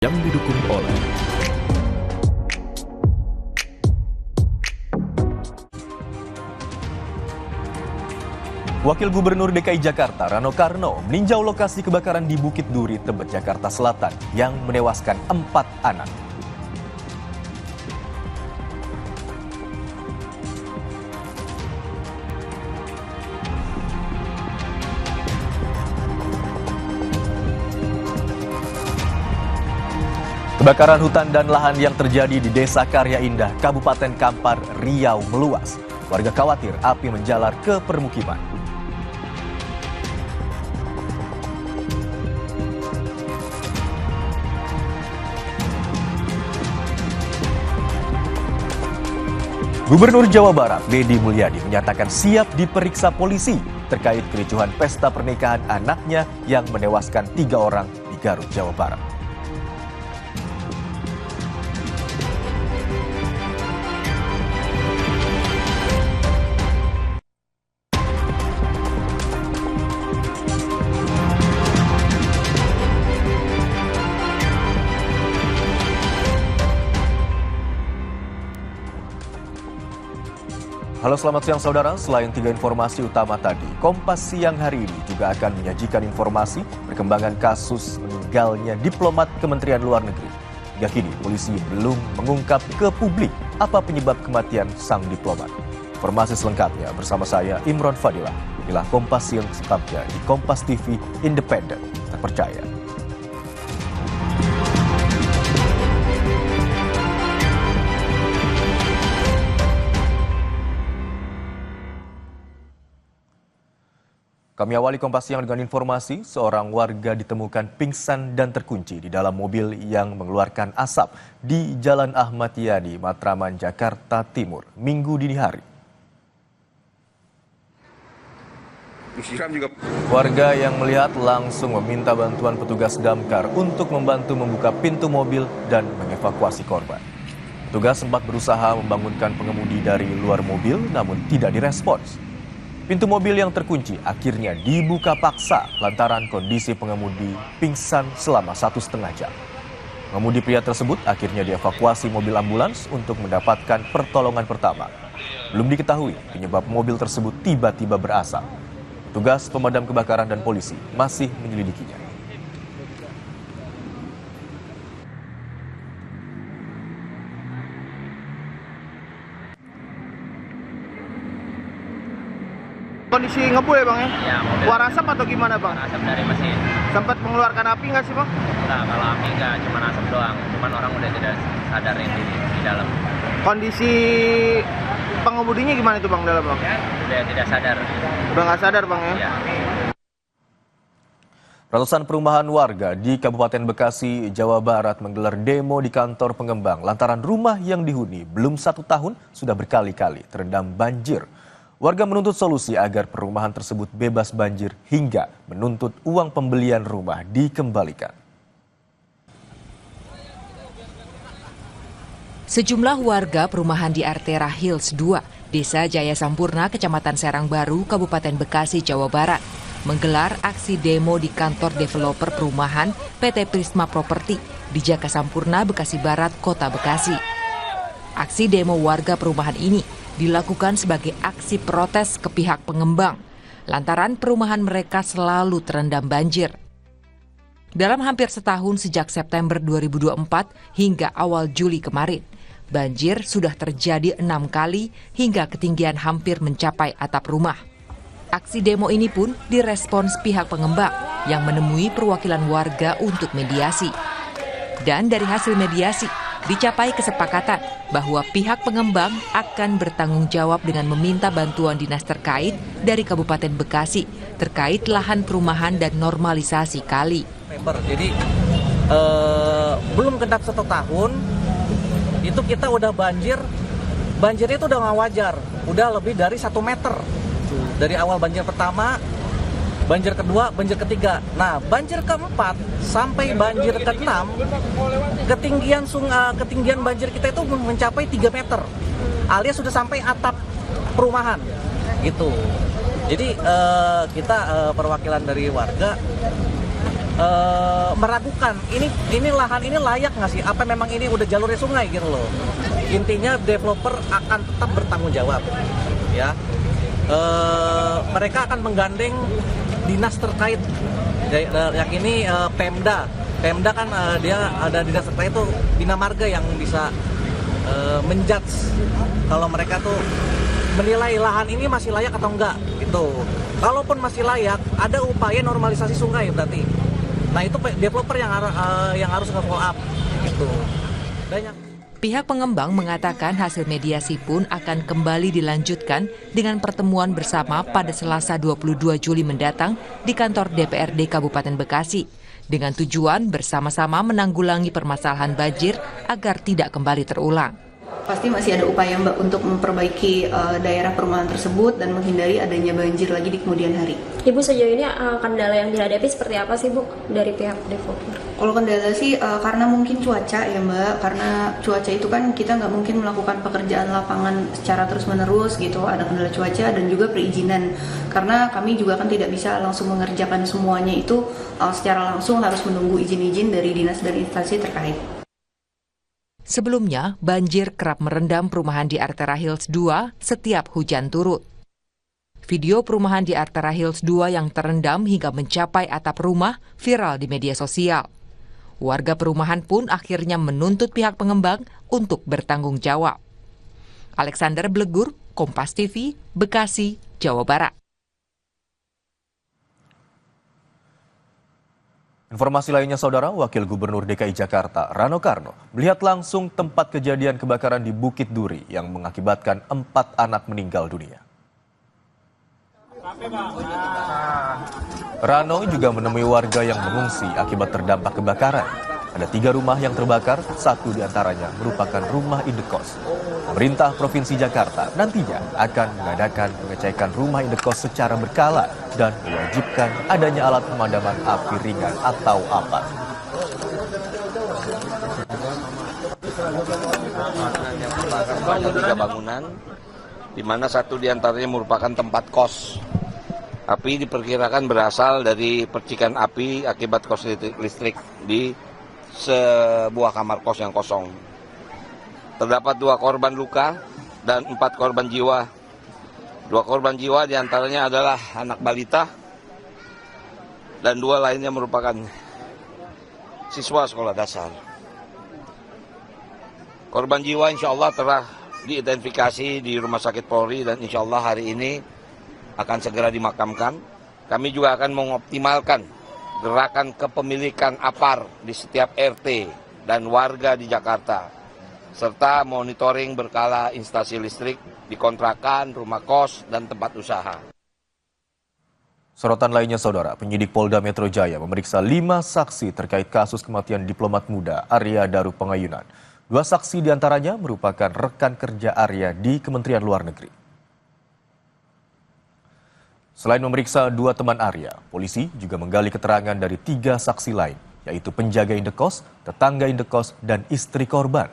yang didukung oleh Wakil Gubernur DKI Jakarta Rano Karno meninjau lokasi kebakaran di Bukit Duri, Tebet, Jakarta Selatan yang menewaskan 4 anak. Kebakaran hutan dan lahan yang terjadi di Desa Karya Indah, Kabupaten Kampar, Riau meluas. Warga khawatir api menjalar ke permukiman. Gubernur Jawa Barat, Deddy Mulyadi, menyatakan siap diperiksa polisi terkait kericuhan pesta pernikahan anaknya yang menewaskan 3 orang di Garut, Jawa Barat. Halo, selamat siang saudara. Selain 3 informasi utama tadi, Kompas siang hari ini juga akan menyajikan informasi perkembangan kasus meninggalnya diplomat Kementerian Luar Negeri. Hingga kini polisi belum mengungkap ke publik apa penyebab kematian sang diplomat. Informasi selengkapnya bersama saya Imron Fadilah. Inilah Kompas siang selengkapnya di Kompas TV Independen, terpercaya. Kami awali Kompas Siang dengan informasi, seorang warga ditemukan pingsan dan terkunci di dalam mobil yang mengeluarkan asap di Jalan Ahmad Yani, Matraman, Jakarta Timur, Minggu dini hari. Warga yang melihat langsung meminta bantuan petugas damkar untuk membantu membuka pintu mobil dan mengevakuasi korban. Petugas sempat berusaha membangunkan pengemudi dari luar mobil, namun tidak direspons. Pintu mobil yang terkunci akhirnya dibuka paksa lantaran kondisi pengemudi pingsan selama 1,5 jam. Pengemudi pria tersebut akhirnya dievakuasi mobil ambulans untuk mendapatkan pertolongan pertama. Belum diketahui penyebab mobil tersebut tiba-tiba berasap. Petugas pemadam kebakaran dan polisi masih menyelidikinya. Kondisi ngebul ya bang ya? Ya, mobil. Keluar asap atau gimana bang? Asap dari mesin. Sempat mengeluarkan api nggak sih bang? Nah, kalau api nggak, cuma asap doang. Cuman orang udah tidak sadar yang di dalam. Kondisi pengemudinya gimana itu bang dalam bang? Udah tidak sadar. Udah nggak sadar bang ya? Ya. Ratusan perumahan warga di Kabupaten Bekasi, Jawa Barat menggelar demo di kantor pengembang lantaran rumah yang dihuni belum 1 tahun sudah berkali-kali terendam banjir. Warga menuntut solusi agar perumahan tersebut bebas banjir hingga menuntut uang pembelian rumah dikembalikan. Sejumlah warga perumahan di Artera Hills 2, Desa Jaya Sampurna, Kecamatan Serang Baru, Kabupaten Bekasi, Jawa Barat, menggelar aksi demo di kantor developer perumahan PT Prisma Property di Jaka Sampurna, Bekasi Barat, Kota Bekasi. Aksi demo warga perumahan ini dilakukan sebagai aksi protes ke pihak pengembang, lantaran perumahan mereka selalu terendam banjir. Dalam hampir setahun sejak September 2024 hingga awal Juli kemarin, banjir sudah terjadi 6 kali hingga ketinggian hampir mencapai atap rumah. Aksi demo ini pun direspons pihak pengembang yang menemui perwakilan warga untuk mediasi. Dan dari hasil mediasi, dicapai kesepakatan bahwa pihak pengembang akan bertanggung jawab dengan meminta bantuan dinas terkait dari Kabupaten Bekasi terkait lahan perumahan dan normalisasi kali. Jadi belum genap 1 tahun itu kita udah banjirnya itu udah nggak wajar, udah lebih dari 1 meter dari awal banjir pertama, banjir kedua, banjir ketiga. Nah, banjir keempat sampai banjir keenam, ketinggian banjir kita itu mencapai 3 meter, alias sudah sampai atap perumahan, gitu. Jadi kita perwakilan dari warga meragukan ini lahan ini layak nggak sih? Apa memang ini udah jalurnya sungai gitu loh? Intinya developer akan tetap bertanggung jawab, ya. Mereka akan menggandeng dinas terkait. Yang ini Pemda. Pemda kan dia ada dinas terkait itu Bina Marga yang bisa menjudge kalau mereka tuh menilai lahan ini masih layak atau enggak gitu. Kalaupun masih layak, ada upaya normalisasi sungai berarti. Nah itu developer yang harus nge-follow up gitu. Banyak. Pihak pengembang mengatakan hasil mediasi pun akan kembali dilanjutkan dengan pertemuan bersama pada Selasa 22 Juli mendatang di kantor DPRD Kabupaten Bekasi dengan tujuan bersama-sama menanggulangi permasalahan banjir agar tidak kembali terulang. Pasti masih ada upaya Mbak untuk memperbaiki daerah perumahan tersebut dan menghindari adanya banjir lagi di kemudian hari. Ibu sejauh ini kendala yang dihadapi seperti apa sih Bu dari pihak developer? Kalau kendala sih karena mungkin cuaca ya Mbak, karena cuaca itu kan kita nggak mungkin melakukan pekerjaan lapangan secara terus-menerus gitu, ada kendala cuaca dan juga perizinan. Karena kami juga kan tidak bisa langsung mengerjakan semuanya itu secara langsung, harus menunggu izin-izin dari dinas dan instansi terkait. Sebelumnya, banjir kerap merendam perumahan di Artera Hills 2 setiap hujan turut. Video perumahan di Artera Hills 2 yang terendam hingga mencapai atap rumah viral di media sosial. Warga perumahan pun akhirnya menuntut pihak pengembang untuk bertanggung jawab. Alexander Blegur, Kompas TV, Bekasi, Jawa Barat. Informasi lainnya, Saudara, Wakil Gubernur DKI Jakarta, Rano Karno, melihat langsung tempat kejadian kebakaran di Bukit Duri yang mengakibatkan 4 anak meninggal dunia. Rano juga menemui warga yang mengungsi akibat terdampak kebakaran. Ada 3 rumah yang terbakar, 1 diantaranya merupakan rumah indekos. Pemerintah Provinsi Jakarta nantinya akan mengadakan pengecekan rumah indekos secara berkala dan mewajibkan adanya alat pemadaman api ringan atau APAT. Ada 3 bangunan, di mana 1 diantaranya merupakan tempat kos. Api diperkirakan berasal dari percikan api akibat kos listrik di sebuah kamar kos yang kosong. Terdapat 2 korban luka dan 4 korban jiwa. 2 korban jiwa diantaranya adalah anak balita dan 2 lainnya merupakan siswa sekolah dasar. Korban jiwa insya Allah telah diidentifikasi di Rumah Sakit Polri dan insya Allah hari ini akan segera dimakamkan. Kami juga akan mengoptimalkan gerakan kepemilikan APAR di setiap RT dan warga di Jakarta, serta monitoring berkala instalasi listrik di kontrakan, rumah kos, dan tempat usaha. Sorotan lainnya, Saudara, penyidik Polda Metro Jaya memeriksa 5 saksi terkait kasus kematian diplomat muda Arya Daru Pengayunan. 2 saksi diantaranya merupakan rekan kerja Arya di Kementerian Luar Negeri. Selain memeriksa 2 teman Arya, polisi juga menggali keterangan dari 3 saksi lain, yaitu penjaga indekos, tetangga indekos, dan istri korban.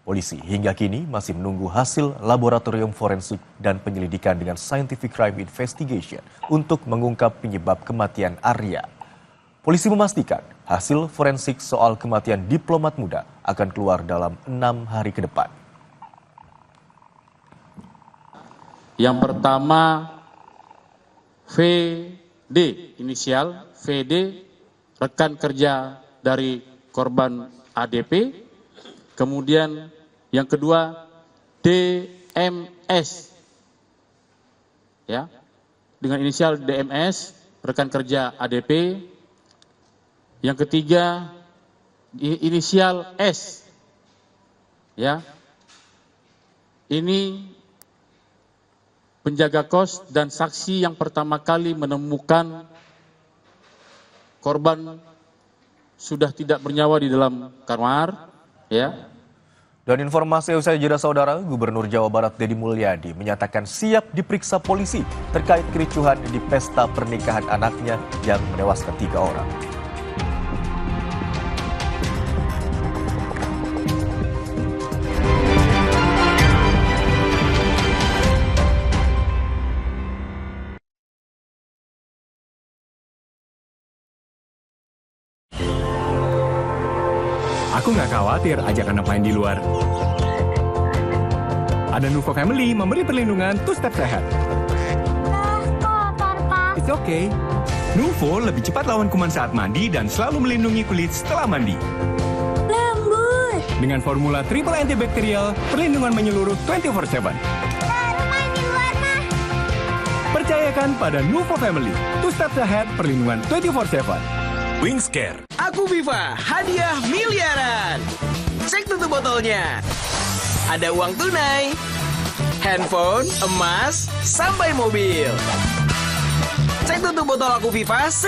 Polisi hingga kini masih menunggu hasil laboratorium forensik dan penyelidikan dengan Scientific Crime Investigation untuk mengungkap penyebab kematian Arya. Polisi memastikan hasil forensik soal kematian diplomat muda akan keluar dalam 6 hari ke depan. Yang pertama, VD, inisial VD, rekan kerja dari korban ADP. Kemudian yang kedua DMS, ya, dengan inisial DMS, rekan kerja ADP. Yang ketiga inisial S, ya, ini penjaga kos dan saksi yang pertama kali menemukan korban sudah tidak bernyawa di dalam kamar, ya. Dan informasi usai jeda, Saudara, Gubernur Jawa Barat Deddy Mulyadi menyatakan siap diperiksa polisi terkait kericuhan di pesta pernikahan anaknya yang menewaskan 3 orang. khawatir ajak anak main di luar. Ada Nuvo Family memberi perlindungan two-step sehat. It's okay. Nuvo lebih cepat lawan kuman saat mandi dan selalu melindungi kulit setelah mandi. Lembut. Dengan formula triple antibakterial, perlindungan menyeluruh 24/7. Main di luar mah. Percayakan pada Nuvo Family. Two-step sehat, perlindungan 24/7. Wingscare. Aku Viva, hadiah miliaran. Cek tutup botolnya. Ada uang tunai, handphone, emas, sampai mobil. Cek tutup botol Aku Viva